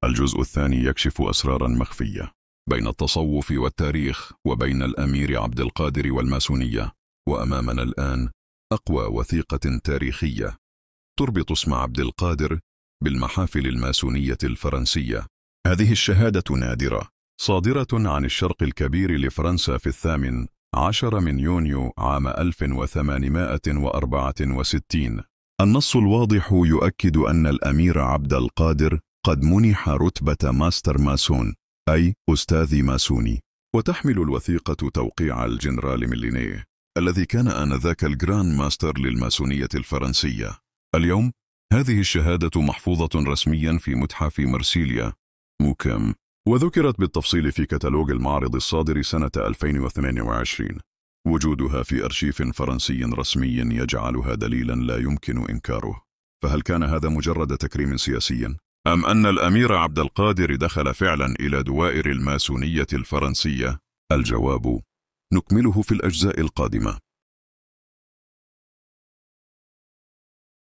الجزء الثاني يكشف أسرارا مخفية بين التصوف والتاريخ وبين الأمير عبد القادر والماسونية. وأمامنا الآن أقوى وثيقة تاريخية تربط اسم عبد القادر بالمحافل الماسونية الفرنسية. هذه الشهادة نادرة، صادرة عن الشرق الكبير لفرنسا في 18 يونيو عام 1864. النص الواضح يؤكد أن الأمير عبد القادر قد منح رتبة ماستر ماسون، أي أستاذ ماسوني. وتحمل الوثيقة توقيع الجنرال ميلينيه الذي كان آنذاك الجران ماستر للماسونية الفرنسية. اليوم هذه الشهادة محفوظة رسميا في متحف مرسيليا موكم، وذكرت بالتفصيل في كتالوج المعرض الصادر سنة 2028. وجودها في أرشيف فرنسي رسمي يجعلها دليلا لا يمكن إنكاره. فهل كان هذا مجرد تكريم سياسي؟ أم أن الأمير عبد القادر دخل فعلا إلى دوائر الماسونية الفرنسية؟ الجواب نكمله في الأجزاء القادمة.